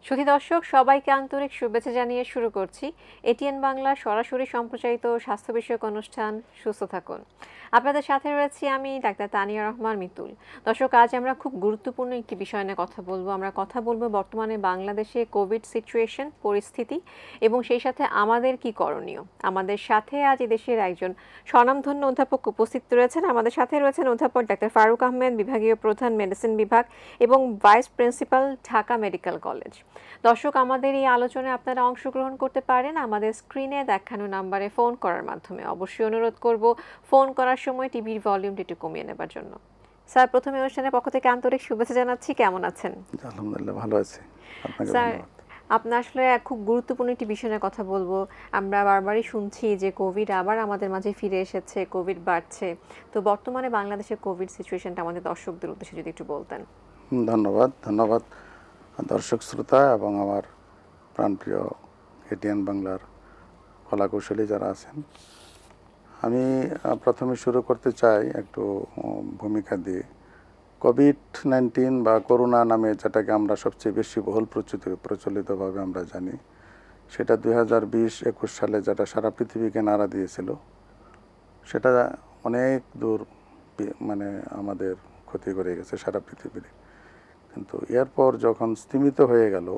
সুধী দর্শক সবাইকে আন্তরিক শুভেচ্ছা জানিয়ে শুরু করছি এটিএন বাংলা সরাসরি সম্প্রচারিত স্বাস্থ্য বিষয়ক অনুষ্ঠান সুস্থ থাকুন। আপনাদের সাথে রয়েছি আমি ডাক্তার তানিয়া রহমান মিতুল। দর্শক, আজ আমরা খুব গুরুত্বপূর্ণ একটি বিষয় নিয়ে কথা বলবো। আমরা কথা বলবো বর্তমানে বাংলাদেশে কোভিড সিচুয়েশন পরিস্থিতি এবং সেই সাথে আমাদের কি করণীয়। আমাদের সাথে আজ দেশের একজন স্বনামধন্য অধ্যাপক উপস্থিত রয়েছেন। আমাদের সাথে রয়েছেন অধ্যাপক ডাক্তার ফারুক আহমেদ, বিভাগীয় প্রধান মেডিসিন বিভাগ এবং vice principal, Dhaka medical college. দর্শক, আমাদের এই আলোচনায় আপনারা অংশগ্রহণ করতে পারেন আমাদের স্ক্রিনে দেখানো নাম্বারে ফোন করার মাধ্যমে। অবশ্যই অনুরোধ করব ফোন করার সময় টিভির ভলিউমটি একটু কমিয়ে নেবার জন্য। স্যার, প্রথমে অনুষ্ঠানের পক্ষ থেকে আন্তরিক শুভেচ্ছা জানাচ্ছি। কেমন আছেন? আলহামদুলিল্লাহ, ভালো আছি। আপনাকে স্যার, ধন্যবাদ। আপনার আসলে খুব গুরুত্বপূর্ণ একটি বিষয় নিয়ে কথা বলবো। আমরা বারবারই শুনছি যে কোভিড আবার আমাদের মাঝে ফিরে এসেছে, কোভিড বাড়ছে। তো বর্তমানে বাংলাদেশের কোভিড সিচুয়েশনটা আমাদের দর্শকদের উদ্দেশ্যে যদি একটু বলতেন। ধন্যবাদ দর্শক শ্রোতা এবং আমার প্রাণপ্রিয় এটিএন বাংলার কলাকৌশলী যারা আছেন। আমি প্রথমে শুরু করতে চাই একটু ভূমিকা দিয়ে। কোভিড-19 বা করোনা নামে যেটাকে আমরা সবচেয়ে বেশি বহুল প্রচলিতভাবে আমরা জানি, সেটা 2020-21 সালে যেটা সারা পৃথিবীকে নাড়া দিয়েছিল, সেটা অনেক দূর মানে আমাদের ক্ষতি করে গেছে সারা পৃথিবীর। কিন্তু এরপর যখন স্তিমিত হয়ে গেল,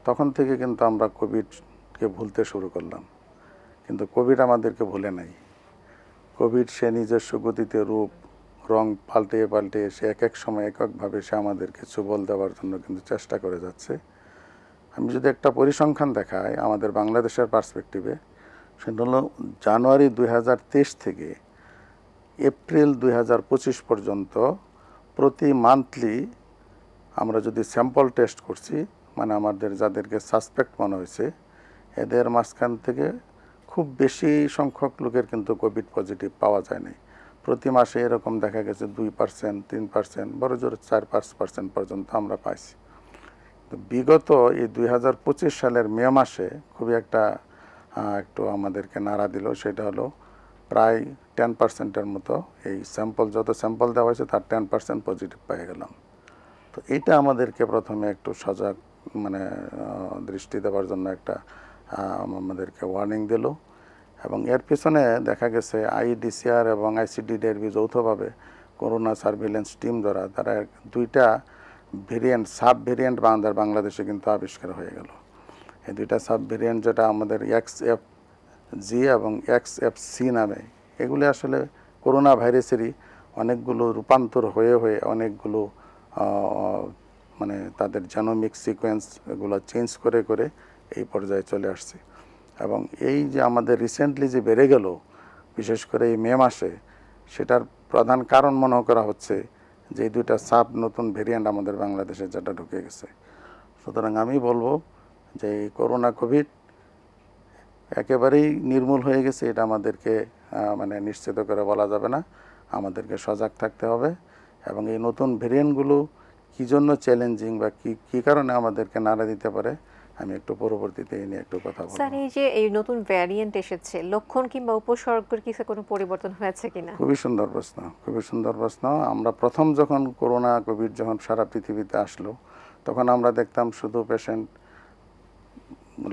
তখন থেকে কিন্তু আমরা কোভিডকে ভুলতে শুরু করলাম। কিন্তু কোভিড আমাদেরকে ভুলে নাই। কোভিড সে নিজস্ব গতিতে রূপ রং পাল্টে সে এক এক সময় এককভাবে সে আমাদেরকে ছোবল দেওয়ার জন্য কিন্তু চেষ্টা করে যাচ্ছে। আমি যদি একটা পরিসংখ্যান দেখাই আমাদের বাংলাদেশের পার্সপেক্টিভে, সেটা হলো জানুয়ারি 2023 থেকে এপ্রিল 2025 পর্যন্ত প্রতি মান্থলি আমরা যদি স্যাম্পল টেস্ট করছি, মানে আমাদের যাদেরকে সাসপেক্ট মনে হয়েছে, এদের মাঝখান থেকে খুব বেশি সংখ্যক লোকের কিন্তু কোভিড পজিটিভ পাওয়া যায়নি। প্রতি মাসে এরকম দেখা গেছে 2%, 3%, বড় জোর 4-5% পর্যন্ত আমরা পাইছি। তো বিগত এই 2025 সালের মে মাসে খুবই একটু আমাদেরকে নাড়া দিল। সেটা হলো প্রায় 10%-এর মতো এই যত স্যাম্পল দেওয়া হয়েছে তার 10% পজিটিভ পেয়ে গেলাম। তো এইটা আমাদেরকে প্রথমে একটু সজাগ দৃষ্টি দেওয়ার জন্য আমাদেরকে ওয়ার্নিং দিল। এবং এর পিছনে দেখা গেছে আইডিসিআর এবং আইসিডিডিআরবি যৌথভাবে করোনা সার্ভিলেন্স টিম দ্বারা তারা দুইটা সাব ভেরিয়েন্ট বাংলাদেশে কিন্তু আবিষ্কার হয়ে গেল। এই দুইটা সাব ভেরিয়েন্ট, যেটা আমাদের XFG এবং XFC নামে, এগুলি আসলে করোনা ভাইরাসেরই অনেকগুলো রূপান্তর হয়ে অনেকগুলো তাদের জেনোমিক সিকোয়েন্স এগুলো চেঞ্জ করে এই পর্যায়ে চলে আসছে। এবং এই যে আমাদের রিসেন্টলি যে বেড়ে গেল, বিশেষ করে এই মে মাসে, সেটার প্রধান কারণ মনে করা হচ্ছে যে এই দুইটা নতুন ভেরিয়েন্ট আমাদের বাংলাদেশে যেটা ঢুকে গেছে। সুতরাং আমি বলবো যে এই করোনা কোভিড একেবারেই নির্মূল হয়ে গেছে এটা আমাদেরকে নিশ্চিত করে বলা যাবে না। আমাদেরকে সজাগ থাকতে হবে এবং এই নতুন ভেরিয়েন্টগুলো কী জন্য চ্যালেঞ্জিং বা কী কারণে আমাদেরকে নাড়া দিতে পারে, আমি একটু পরবর্তীতে এই নিয়ে একটু কথা বলবো। স্যার, এই যে এই নতুন ভ্যারিয়েন্ট এসেছে, লক্ষণ কিংবা উপসর্গের কিছু কোনো পরিবর্তন হয়েছে কিনা? খুবই সুন্দর প্রশ্ন। আমরা প্রথম যখন কোভিড যখন সারা পৃথিবীতে আসলো, তখন আমরা দেখতাম শুধু পেশেন্ট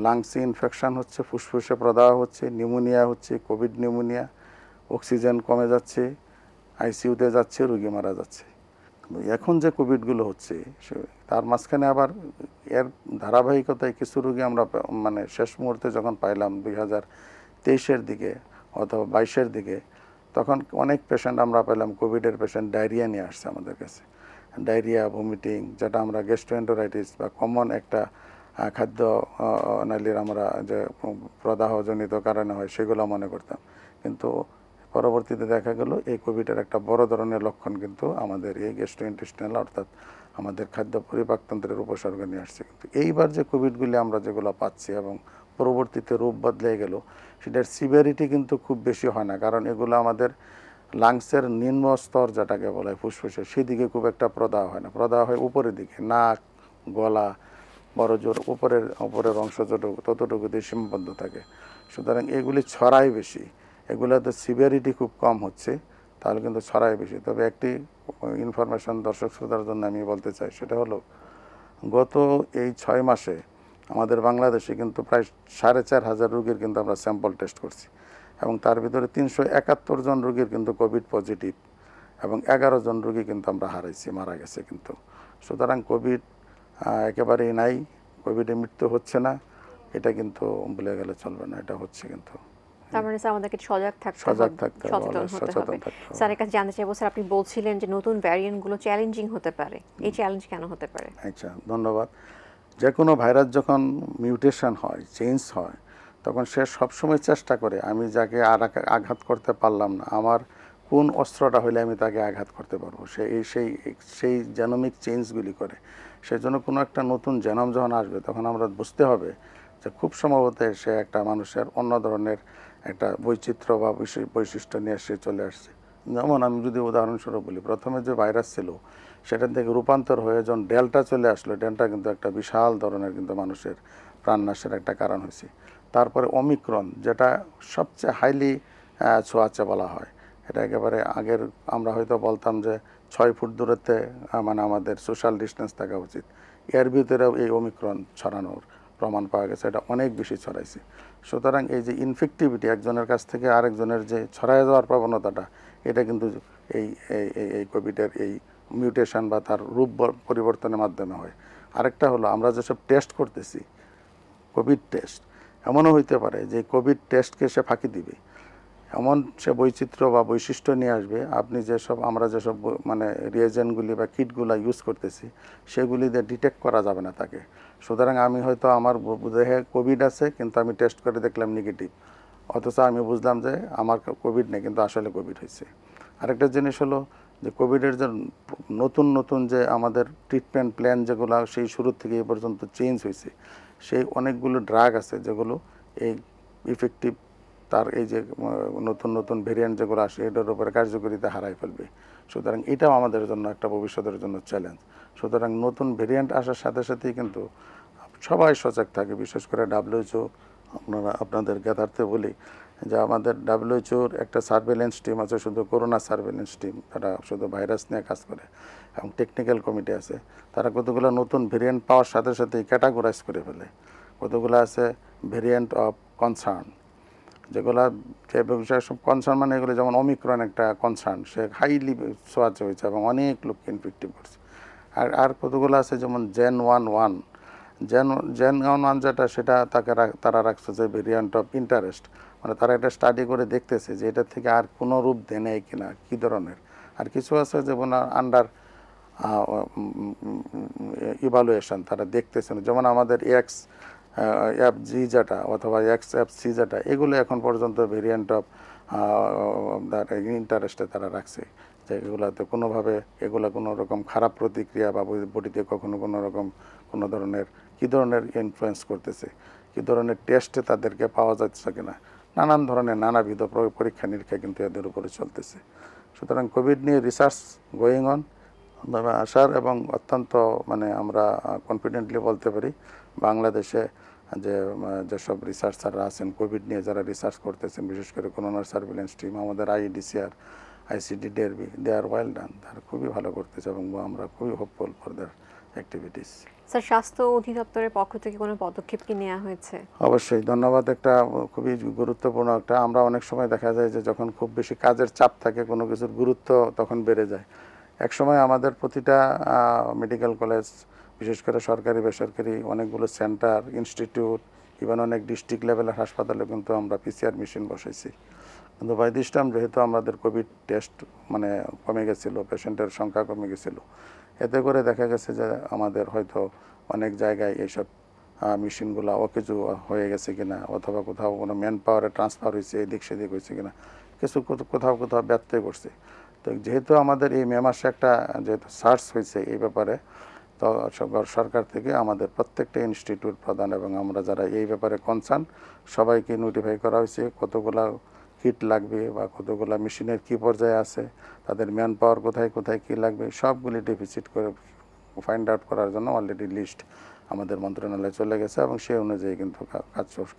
লাংসে ইনফেকশন হচ্ছে, ফুসফুসে প্রদাহ হচ্ছে, নিউমোনিয়া হচ্ছে, কোভিড নিউমোনিয়া, অক্সিজেন কমে যাচ্ছে, আইসিইউতে যাচ্ছে, রোগী মারা যাচ্ছে। এখন যে কোভিডগুলো হচ্ছে তার মাঝখানে আবার এর ধারাবাহিকতায় কিছু রোগী আমরা শেষ মুহূর্তে যখন পাইলাম 2023-এর দিকে অথবা 22-এর দিকে, তখন অনেক পেশেন্ট আমরা পেলাম, কোভিডের পেশেন্ট ডায়রিয়া নিয়ে আসছে আমাদের কাছে। ডায়রিয়া, ভমিটিং, যেটা আমরা গ্যাস্ট্রোএন্টেরাইটিস বা কমন একটা খাদ্য নালীর আমরা যে প্রদাহজনিত কারণে হয় সেগুলো মনে করতাম। কিন্তু পরবর্তীতে দেখা গেল এই কোভিডের একটা বড় ধরনের লক্ষণ কিন্তু আমাদের এই গ্যাস্ট্রোইন্টেস্টাইনাল, অর্থাৎ আমাদের খাদ্য পরিপাকতন্ত্রের উপসর্গ নিয়ে আসছে। কিন্তু এইবার যে কোভিডগুলি আমরা যেগুলো পাচ্ছি এবং পরবর্তীতে রূপ বদলে গেল, সেটার সিভিয়ারিটি কিন্তু খুব বেশি হয় না, কারণ এগুলো আমাদের লাংসের নিম্ন স্তর যেটাকে বলা হয় ফুসফুসে, সেদিকে খুব একটা প্রদাহ হয় না। প্রদাহ হয় উপরের দিকে, নাক, গলা, বড় জোর উপরের অংশ ততটুকু দিয়ে সীমাবদ্ধ থাকে। সুতরাং এগুলি ছড়াই বেশি, এগুলোতে সিভিয়ারিটি খুব কম হচ্ছে, তাহলে কিন্তু ছড়াই বেশি। তবে একটি ইনফরমেশন দর্শক শ্রোতার জন্য আমি বলতে চাই, সেটা হলো গত এই 6 মাসে আমাদের বাংলাদেশে কিন্তু প্রায় 4,500 রোগীর কিন্তু আমরা স্যাম্পল টেস্ট করছি, এবং তার ভিতরে 371 জন রোগীর কিন্তু কোভিড পজিটিভ, এবং 11 জন রোগী কিন্তু আমরা হারাইছি, মারা গেছে কিন্তু। সুতরাং কোভিড একেবারেই নাই, কোভিডে মৃত্যু হচ্ছে না, এটা কিন্তু বলে গেলে চলবে না, এটা হচ্ছে কিন্তু। তার মানে স্যার আমাদেরকে সজাগ থাকতে সজাগ হবে, থাকতে হবে, সচেতন হতে সচেতন হবে। থাকতে হবে। স্যারের কাছে জানতে চাইবো, স্যার আপনি বলছিলেন যে নতুন ভ্যারিয়েন্টগুলো চ্যালেঞ্জিং হতে পারে, এই চ্যালেঞ্জ কেন হতে পারে? আচ্ছা, ধন্যবাদ। যে কোনো ভাইরাস যখন মিউটেশন হয়, চেঞ্জ হয়, তখন সে সবসময় চেষ্টা করে আমি যাকে আর আঘাত করতে পারলাম না, আমার কোন অস্ত্রটা হলে আমি তাকে আঘাত করতে পারবো, সে এই সেই সেই জেনোমিক চেঞ্জগুলি করে। সেই জন্য কোনো একটা নতুন জেনম যখন আসবে, তখন আমরা বুঝতে হবে যে খুব সম্ভবত সে একটা মানুষের অন্য ধরনের একটা বৈচিত্র্য বা বৈশিষ্ট্য নিয়ে সে চলে আসছে। যেমন আমি যদি উদাহরণস্বরূপ বলি, প্রথমে যে ভাইরাস ছিল সেখান থেকে রূপান্তর হয়ে যখন ডেল্টা চলে আসলো, ডেল্টা কিন্তু একটা বিশাল ধরনের কিন্তু মানুষের প্রাণনাশের একটা কারণ হয়েছে। তারপরে ওমিক্রন, যেটা সবচেয়ে হাইলি ছোঁয়াচে বলা হয়, এটা একেবারে আগের আমরা হয়তো বলতাম যে 6 ফুট দূরত্বে মানে আমাদের সোশ্যাল ডিস্টেন্স থাকা উচিত, এর ভিতরেও এই ওমিক্রন ছড়ানোর প্রমাণ পাওয়া গেছে, এটা অনেক বেশি ছড়াইছে। সুতরাং এই যে ইনফেক্টিভিটি, একজনের কাছ থেকে আরেকজনের যে ছড়ায় যাওয়ার প্রবণতাটা, এটা কিন্তু এই এই কোভিডের এই মিউটেশন বা তার রূপ পরিবর্তনের মাধ্যমে হয়। আরেকটা হলো, আমরা যেসব টেস্ট করতেছি, কোভিড টেস্ট, এমনও হইতে পারে যে কোভিড টেস্টকে সে ফাঁকি দিবে, এমন সে বৈচিত্র্য বা বৈশিষ্ট্য নিয়ে আসবে, আপনি যেসব আমরা যেসব মানে রিয়েজেন্টগুলি বা কিটগুলো ইউজ করতেছি, সেগুলি দিয়ে ডিটেক্ট করা যাবে না তাকে। সুতরাং আমি হয়তো আমার দেহে কোভিড আছে, কিন্তু আমি টেস্ট করে দেখলাম নেগেটিভ, অথচ আমি বুঝলাম যে আমার কোভিড নেই, কিন্তু আসলে কোভিড হয়েছে। আরেকটা জিনিস হলো যে কোভিডের যে নতুন নতুন যে আমাদের ট্রিটমেন্ট প্ল্যান যেগুলো সেই শুরু থেকে এ পর্যন্ত চেঞ্জ হয়েছে, সেই অনেকগুলো ড্রাগ আছে যেগুলো এই ইফেক্টিভ, তার এই যে নতুন নতুন ভেরিয়েন্ট যেগুলো আসে এটার উপরে কার্যকরিতা হারাই ফেলবে। সুতরাং এটাও আমাদের জন্য একটা ভবিষ্যতের জন্য চ্যালেঞ্জ। সুতরাং নতুন ভেরিয়েন্ট আসার সাথে সাথেই কিন্তু সবাই সজাগ থাকে, বিশেষ করে WHO। আপনাদের জ্ঞাতার্থে বলি যে আমাদের WHO-র একটা সার্ভেলেন্স টিম আছে, শুধু করোনা সার্ভেলেন্স টিম, তারা শুধু ভাইরাস নিয়ে কাজ করে, এবং টেকনিক্যাল কমিটি আছে, তারা কতগুলো নতুন ভেরিয়েন্ট পাওয়ার সাথে সাথেই ক্যাটাগরাইজ করে ফেলে। কতগুলো আছে ভেরিয়েন্ট অফ কনসার্ন, যেগুলা যে বিষয়ে সব কনসার্ন, মানে এগুলো যেমন অমিক্রন একটা কনসার্ন, সে হাইলি ছোঁয়াচে হয়েছে এবং অনেক লোককে ইনফেক্টিভ করছে। আর কতগুলো আছে যেমন Gen 1 Gen 1 যেটা, সেটা তারা রাখছে যে ভেরিয়েন্ট অফ ইন্টারেস্ট, মানে তারা একটা স্টাডি করে দেখতেছে যে এটা থেকে আর কোনো রূপ দেয় নেই কিনা, কী ধরনের। আর কিছু আছে যেমন আন্ডার ইভালুয়েশন, তারা দেখতেছেন, যেমন আমাদের XFG যেটা অথবা XFC যেটা, এগুলো এখন পর্যন্ত ভেরিয়েন্ট অফ ইন্টারেস্টে তারা রাখছে, যে এগুলোতে কোনোভাবে এগুলো কোনো রকম খারাপ প্রতিক্রিয়া বা বডিতে কখনো কোনো রকম কোনো ধরনের কী ধরনের ইনফ্লুয়েন্স করতেছে, কী ধরনের টেস্টে তাদেরকে পাওয়া যাচ্ছে কিনা, নানান ধরনের নানাবিধ পরীক্ষা নিরীক্ষা কিন্তু এদের উপরে চলতেছে। সুতরাং কোভিড নিয়ে রিসার্চ গোয়িং অন আসার, এবং অত্যন্ত মানে আমরা কনফিডেন্টলি বলতে পারি বাংলাদেশে যেসব রিসার্চাররা আছেন কোভিড নিয়ে, যারা রিসার্চ করতেছেন, বিশেষ করে করোনার সার্ভিলেন্স টিম, আমাদের IEDCR, ICD, DRB, they are well done, তারা খুবই ভালো করতেছে, এবং আমরা খুবই hopeful for their activities. Sir স্বাস্থ্য অধিদপ্তরের পক্ষ থেকে কোনো পদক্ষেপ কি নেওয়া হয়েছে? অবশ্যই, ধন্যবাদ। একটা খুবই গুরুত্বপূর্ণ একটা, আমরা অনেক সময় দেখা যায় যে যখন খুব বেশি কাজের চাপ থাকে, কোনো কিছুর গুরুত্ব তখন বেড়ে যায়। একসময় আমাদের প্রতিটা মেডিকেল কলেজ, বিশেষ করে সরকারি বেসরকারি অনেকগুলো সেন্টার, ইনস্টিটিউট, ইভেন অনেক ডিস্ট্রিক্ট লেভেলের হাসপাতালে কিন্তু আমরা PCR মেশিন বসাইছি। কিন্তু বাই দিস টাইম যেহেতু আমাদের কোভিড টেস্ট মানে কমে গেছিলো, পেশেন্টের সংখ্যা কমে গেছিলো, এতে করে দেখা গেছে যে আমাদের হয়তো অনেক জায়গায় এইসব মেশিনগুলো অকেজু হয়ে গেছে কিনা, অথবা কোথাও কোনো ম্যান পাওয়ারে ট্রান্সফার হয়েছে, এদিক সেদিক হয়েছে কিনা, কিছু কোথাও কোথাও ব্যত্যয় করছে। তো যেহেতু আমাদের এই মে মাসে একটা যেহেতু সার্চ হয়েছে এই ব্যাপারে, তো সরকার থেকে আমাদের প্রত্যেকটা ইনস্টিটিউট প্রধান এবং আমরা যারা এই ব্যাপারে কনসার্ন সবাইকে নোটিফাই করা হয়েছে কতগুলা কিট লাগবে বা কতগুলা মেশিনের কী পর্যায়ে আছে, তাদের ম্যান পাওয়ার কোথায় কোথায় কী লাগবে, সবগুলি ডেফিসিট করে ফাইন্ড আউট করার জন্য অলরেডি লিস্ট আমাদের মন্ত্রণালয়ে চলে গেছে, এবং সেই অনুযায়ী কিন্তু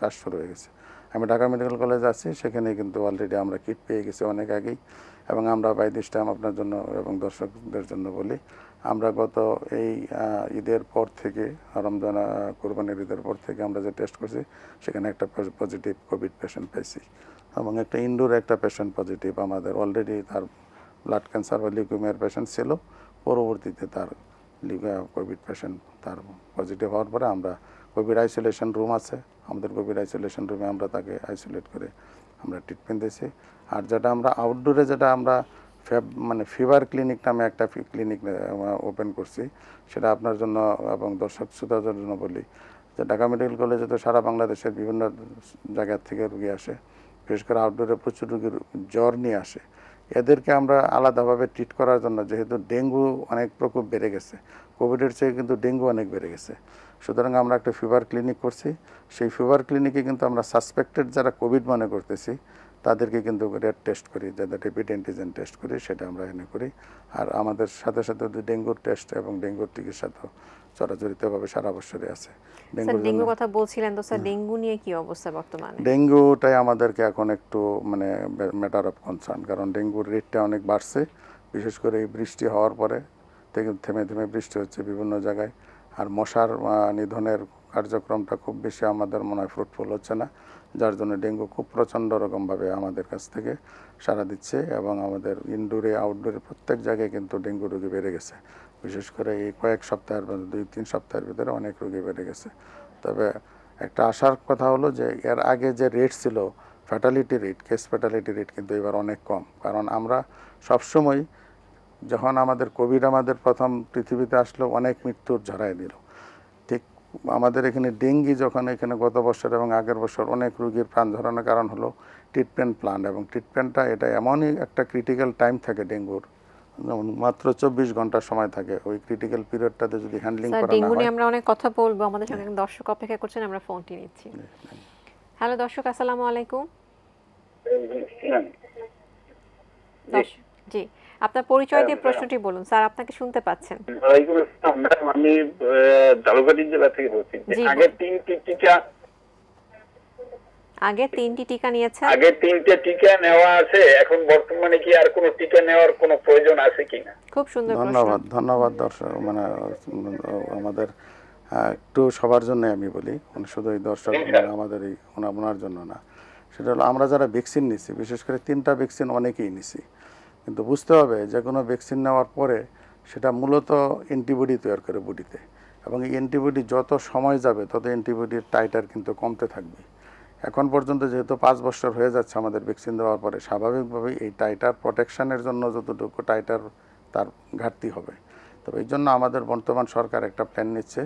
কাজ শুরু হয়ে গেছে। আমি ঢাকা মেডিকেল কলেজ আছি, সেখানে কিন্তু অলরেডি আমরা কিট পেয়ে গেছি অনেক আগেই, এবং আমরা বাই দিস টাইম আপনার জন্য এবং দর্শকদের জন্য বলি, আমরা গত এই ঈদের পর থেকে রমজান কোরবানির ঈদের পর থেকে আমরা যে টেস্ট করছি সেখানে একটা পজিটিভ কোভিড পেশেন্ট পেয়েছি এবং একটা ইনডোর একটা পেশেন্ট পজিটিভ আমাদের অলরেডি তার ব্লাড ক্যান্সার বা লিউকেমিয়ার পেশেন্ট ছিল, পরবর্তীতে তার কোভিড পেশেন্ট তার পজিটিভ হওয়ার পরে আমরা কোভিড আইসোলেশন রুম আছে, আমাদের কোভিড আইসোলেশন রুমে আমরা তাকে আইসোলেট করে আমরা ট্রিটমেন্ট দিয়েছি। আর যেটা আমরা আউটডোরে যেটা আমরা মানে ফিভার ক্লিনিক নামে একটা ক্লিনিক ওপেন করছি, সেটা আপনার জন্য এবং দর্শক শ্রোতাদের জন্য বলি যে ঢাকা মেডিকেল কলেজে তো সারা বাংলাদেশের বিভিন্ন জায়গার থেকে রুগী আসে, বিশেষ করে আউটডোরে প্রচুর রুগীর জ্বর নিয়ে আসে। এদেরকে আমরা আলাদাভাবে ট্রিট করার জন্য, যেহেতু ডেঙ্গু অনেক প্রকোপ বেড়ে গেছে, কোভিডের চেয়ে কিন্তু ডেঙ্গু অনেক বেড়ে গেছে, সুতরাং আমরা একটা ফিভার ক্লিনিক করছি। সেই ফিভার ক্লিনিকে কিন্তু আমরা সাসপেক্টেড যারা কোভিড মনে করতেছি তাদেরকে কিন্তু রেড টেস্ট করি, যাদের রেপিড অ্যান্টিজেন টেস্ট করি, সেটা আমরা এনে করি। আর আমাদের সাথে সাথে ডেঙ্গুর টেস্ট এবং ডেঙ্গুর চিকিৎসা তো চরাচরিতভাবে সারা বছরই আছে। ডেঙ্গুর কথা বলছিলেন তো স্যার, ডেঙ্গু নিয়ে কি অবস্থা বর্তমানে? ডেঙ্গুটাই আমাদেরকে এখন একটু মানে ম্যাটার অফ কনসার্ন, কারণ ডেঙ্গুর রেটটা অনেক বাড়ছে, বিশেষ করে এই বৃষ্টি হওয়ার পরে থেকে থেমে থেমে বৃষ্টি হচ্ছে বিভিন্ন জায়গায়। আর মশার নিধনের কার্যক্রমটা খুব বেশি আমাদের মনে হয় ফ্রুটফুল হচ্ছে না, যার জন্য ডেঙ্গু খুব প্রচণ্ড রকমভাবে আমাদের কাছ থেকে সাড়া দিচ্ছে এবং আমাদের ইনডোরে আউটডোরে প্রত্যেক জায়গায় কিন্তু ডেঙ্গু রোগী বেড়ে গেছে। বিশেষ করে এই কয়েক সপ্তাহের 2-3 সপ্তাহের ভিতরে অনেক রোগী বেড়ে গেছে। তবে একটা আশার কথা হলো যে এর আগে যে রেট ছিল fatality rate, case fatality rate কিন্তু এবার অনেক কম। কারণ আমরা সবসময় যখন আমাদের কোভিড আমাদের প্রথম পৃথিবীতে আসলো অনেক মৃত্যুর ঝরায় দিল, ঠিক আমাদের এখানে ডেঙ্গি যখন এখানে গত বছর এবং আগের বছর অনেক রোগীর প্রাণ ঝরানোর কারণ হলো ট্রিটমেন্ট প্ল্যান, এবং ট্রিটমেন্টটা এটা এমনই একটা ক্রিটিক্যাল টাইম থাকে ডেঙ্গুর, যেমন মাত্র 24 ঘন্টা সময় থাকে, ওই ক্রিটিক্যাল পিরিয়ডটাতে যদি হ্যান্ডলিং করা না ডেঙ্গু নিয়ে হয়। আমরা অনেক কথা বলবো, আমাদের সঙ্গে একজন দর্শক অপেক্ষা করছেন, আমরা ফোনটি নিচ্ছি। হ্যালো দর্শক, আসসালামু আলাইকুম। জি, আপনার পরিচয় দিয়ে প্রশ্নটি বলুন, স্যার আপনাকে শুনতে পাচ্ছেন। ওয়ালাইকুম আসসালাম ম্যাডাম, আমি ঝালকাঠি জেলা থেকে বলছি। আগে 3টি টিকা নিয়েছেন? আগে 3টে টিকা নেওয়া আছে, এখন বর্তমানে কি আর কোনো টিকা নেওয়ার কোনো প্রয়োজন আছে কিনা? খুব সুন্দর প্রশ্ন। ধন্যবাদ দর্শক, মানে আমাদের একটু সবার জন্য আমি বলি, শুধু এই দর্শক আমাদের এই ওনার জন্য না। সেটা হলো আমরা যারা ভ্যাকসিন নিছি, বিশেষ করে 3টা ভ্যাকসিন অনেকেই নিছি, কিন্তু বুঝতে হবে যে কোনো ভ্যাকসিন নেওয়ার পরে সেটা মূলত অ্যান্টিবডি তৈরি করে বডিতে, এবং এই অ্যান্টিবডি যত সময় যাবে তত অ্যান্টিবডির টাইটার কিন্তু কমতে থাকবে। এখন পর্যন্ত যেহেতু 5 বছর হয়ে যাচ্ছে আমাদের ভ্যাকসিন দেওয়ার পরে, স্বাভাবিকভাবেই এই টাইটার প্রোটেকশনের জন্য যতটুকু টাইটার তার ঘাটতি হবে। তবে এই জন্য আমাদের বর্তমান সরকার একটা প্ল্যান নিচ্ছে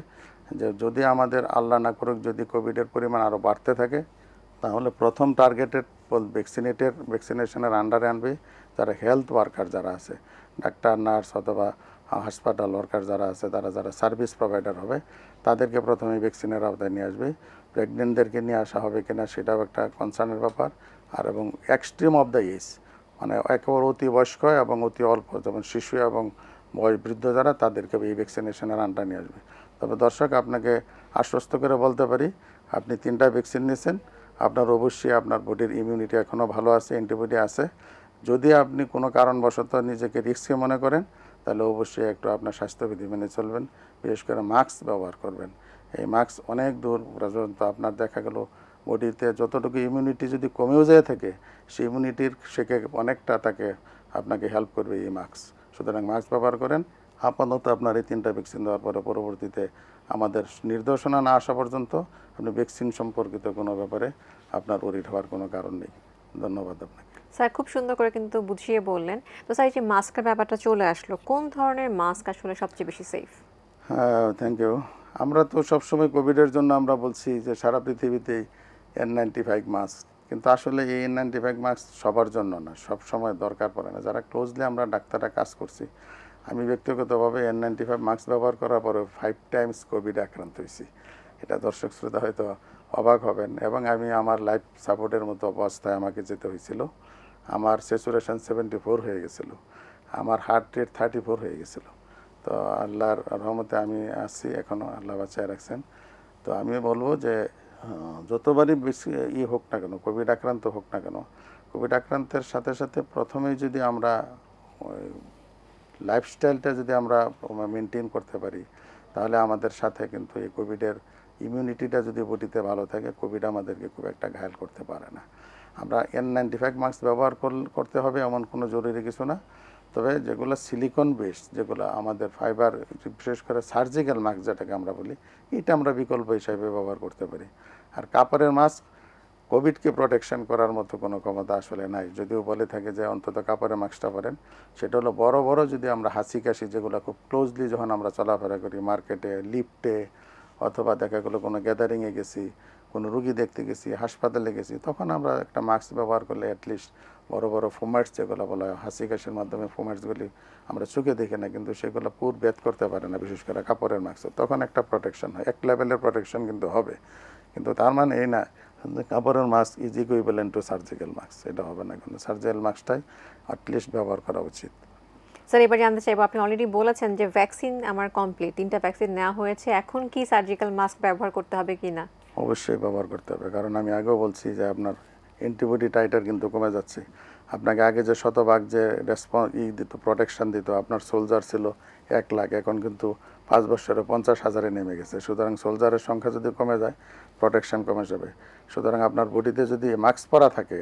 যে যদি আমাদের আল্লাহ না করুক যদি কোভিডের পরিমাণ আরও বাড়তে থাকে, তাহলে প্রথম টার্গেটেড ভ্যাকসিনেশনের আন্ডারে আনবে যারা হেলথ ওয়ার্কার যারা আছে, ডাক্তার, নার্স অথবা হাসপাতাল ওয়ার্কার যারা আছে, তারা যারা সার্ভিস প্রোভাইডার হবে, তাদেরকে প্রথমে ভ্যাকসিনের আওতায় নিয়ে আসবে। প্রেগনেন্টদেরকে নিয়ে আসা হবে কিনা সেটাও একটা কনসার্নের ব্যাপার। আর এবং এক্সট্রিম অফ দ্য এজ, মানে একেবারে অতি বয়স্ক এবং অতি অল্প, যেমন শিশু এবং বৃদ্ধ যারা, তাদেরকে এই ভ্যাকসিনেশনের আন্ডারে নিয়ে আসবে। তবে দর্শক, আপনাকে আশ্বস্ত করে বলতে পারি, আপনি 3টা ভ্যাকসিন নিয়েছেন, আপনার অবশ্যই আপনার বডির ইমিউনিটি এখনও ভালো আছে, অ্যান্টিবডি আছে। যদি আপনি কোনো কারণবশত নিজেকে রিস্কি মনে করেন, তাহলে অবশ্যই একটু আপনার স্বাস্থ্যবিধি মেনে চলবেন, বিশেষ করে মাস্ক ব্যবহার করবেন। এই মাস্ক অনেক দূর পর্যন্ত আপনার দেখা গেল বডিতে যতটুকু ইমিউনিটি যদি কমেও যায় থাকে, সেই ইমিউনিটির সেকে অনেকটা আপনাকে হেল্প করবে এই মাস্ক। সুতরাং মাস্ক ব্যবহার করেন। আপাতত আপনার এই 3টা ভ্যাকসিন দেওয়ার পরে পরবর্তীতে আমাদের নির্দেশনা না আসা পর্যন্ত আপনি ভ্যাকসিন সম্পর্কিত কোনো ব্যাপারে আপনার ওরিড হওয়ার কোনো কারণ নেই। ধন্যবাদ আপনাকে। স্যার খুব সুন্দর করে কিন্তু বুঝিয়ে বললেন। তো স্যার, এই যে মাস্কের ব্যাপারটা চলে আসলো, কোন ধরনের মাস্ক আসলে সবচেয়ে বেশি সেফ? হ্যাঁ, থ্যাংক ইউ। আমরা তো সবসময় কোভিডের জন্য আমরা বলছি যে সারা পৃথিবীতেই N95 মাস্ক, কিন্তু আসলে এই N95 মাস্ক সবার জন্য না, সব সময় দরকার পড়ে না। যারা ক্লোজলি আমরা ডাক্তাররা কাজ করছি, আমি ব্যক্তিগতভাবে N95 মাস্ক ব্যবহার করার পরে 5 টাইমস কোভিডে আক্রান্ত হয়েছি। এটা দর্শক শ্রোতা হয়তো অবাক হবেন, এবং আমি আমার লাইফ সাপোর্টের মতো অবস্থায় আমাকে যেতে হয়েছিল। আমার স্যাচুরেশন 74 হয়ে গেছিলো, আমার হার্ট রেট 34 হয়ে গেছিলো। তো আল্লাহর রহমতে আমি আসছি এখনও, আল্লাহ বাঁচায় রাখছেন। তো আমি বলবো যে যতবারই বেশি হোক না কেন, কোভিড আক্রান্ত হোক না কেন, কোভিড আক্রান্তের সাথে সাথে প্রথমেই যদি আমরা লাইফস্টাইলটা যদি আমরা মেনটেন করতে পারি, তাহলে আমাদের সাথে কিন্তু এই কোভিডের ইমিউনিটিটা যদি বডিতে ভালো থাকে, কোভিড আমাদেরকে খুব একটা ঘায়াল করতে পারে না। আমরা N95 মাস্ক ব্যবহার করতে হবে এমন কোনো জরুরি কিছু না। তবে যেগুলো সিলিকন বেস, যেগুলো আমাদের ফাইবার, বিশেষ করে সার্জিক্যাল মাস্ক যেটাকে আমরা বলি, এটা আমরা বিকল্প হিসাবে ব্যবহার করতে পারি। আর কাপড়ের মাস্ক কোভিডকে প্রোটেকশন করার মতো কোনো ক্ষমতা আসলে নাই। যদিও বলে থাকে যে অন্তত কাপড়ের মাস্কটা পরেন, সেটা হলো বড় বড় যদি আমরা হাসি কাশি যেগুলো খুব ক্লোজলি যখন আমরা চলাফেরা করি, মার্কেটে, লিফটে, অথবা দেখা গেলো কোনো গ্যাদারিংয়ে গেছি, কোনো রুগী দেখতে গেছি, হাসপাতালে গেছি, তখন আমরা একটা মাস্ক ব্যবহার করলে অ্যাটলিস্ট বড় বড় ফোমাইটস যেগুলো বলা হয়, হাসি কাশির মাধ্যমে ফোমাইটসগুলি আমরা চোখে দেখি না, কিন্তু সেগুলো পুর ভেদ করতে পারে না, বিশেষ করে কাপড়ের মাস্ক। তখন একটা প্রোটেকশন হয়, এক লেভেলের প্রোটেকশন কিন্তু হবে। কিন্তু তার মানে এই না কাপড়ের mask is equivalent to surgical mask, এটা হবে না। কিন্তু সার্জিক্যাল মাস্কটাই অ্যাটলিস্ট ব্যবহার করা উচিত। স্যার, এবার জানতে চাইবো, আপনি অলরেডি বলেছেন যে ভ্যাকসিন আমার কমপ্লিট, 3টা ভ্যাকসিন নেওয়া হয়েছে, এখন কি সার্জিক্যাল মাস্ক ব্যবহার করতে হবে কি না? অবশ্যই ব্যবহার করতে হবে, কারণ আমি আগেও বলছি যে আপনার অ্যান্টিবডি টাইটার কিন্তু কমে যাচ্ছে। আপনাকে আগে যে শতভাগ যে দিত, প্রোটেকশন দিত, আপনার সোলজার ছিল 1 লাখ, এখন কিন্তু 5 বছরে 50,000-এ নেমে গেছে। সুতরাং সোলজারের সংখ্যা যদি কমে যায়, প্রোটেকশন কমে যাবে। সুতরাং আপনার বডিতে যদি মাস্ক পরা থাকে,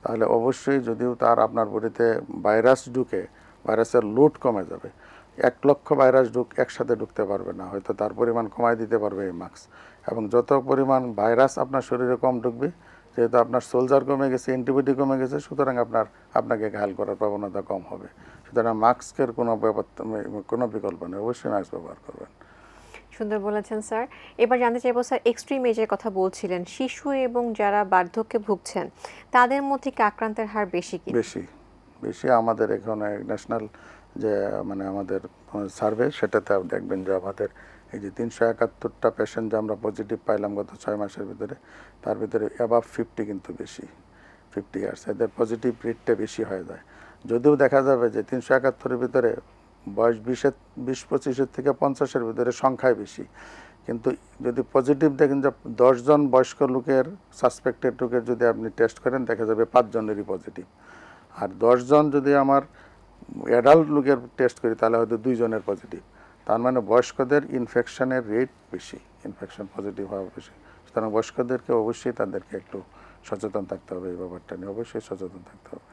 তাহলে অবশ্যই, যদিও তার আপনার বডিতে ভাইরাস ঢুকে, ভাইরাসের লোড কমে যাবে। 1 লক্ষ ভাইরাস একসাথে ঢুকতে পারবে না, হয়তো তার পরিমাণ কমায় দিতে পারবে এই মাস্ক। এবং যত পরিমাণ ভাইরাস আপনার শরীরে কম ঢুকবে, যেহেতু আপনার সোলজার কমে গেছে, অ্যান্টিবডি কমে গেছে, সুতরাং আপনাকে ঘায়াল করার প্রবণতা কম হবে। সুতরাং মাস্কের কোনো বিকল্প নেই, অবশ্যই মাস্ক ব্যবহার করবেন। সুন্দর বলেছেন স্যার। এবার জানতে চাইবো স্যার, এক্সট্রিম এজের কথা বলছিলেন, শিশু এবং যারা বার্ধক্যে ভুগছেন, তাদের মধ্যে কি আক্রান্তের হার বেশি কি? বেশি আমাদের এখানে ন্যাশনাল যে আমাদের সার্ভে, সেটাতে দেখবেন যে আমাদের এই যে 371টা পেশেন্ট যে আমরা পজিটিভ পাইলাম গত 6 মাসের ভিতরে, তার ভিতরে অ্যাবাভ 50 কিন্তু বেশি, 50 ইয়ার্স, এদের পজিটিভ রেটটা বেশি হয়ে যায়। যদিও দেখা যাবে যে 371-এর ভিতরে বয়স 20-25 থেকে 50-এর ভিতরে সংখ্যায় বেশি, কিন্তু যদি পজিটিভ দেখেন যে 10 জন বয়স্ক লোকের সাসপেক্টেড লোকের যদি আপনি টেস্ট করেন, দেখা যাবে 5 জনেরই পজিটিভ। আর 10 জন যদি আমার অ্যাডাল্ট লোকের টেস্ট করি, তাহলে হয়তো 2 জনের পজিটিভ। তার মানে বয়স্কদের ইনফেকশনের রেট বেশি, ইনফেকশন পজিটিভ হওয়া বেশি। সুতরাং বয়স্কদেরকে অবশ্যই তাদেরকে একটু সচেতন থাকতে হবে, এই ব্যাপারটা নিয়ে অবশ্যই সচেতন থাকতে হবে।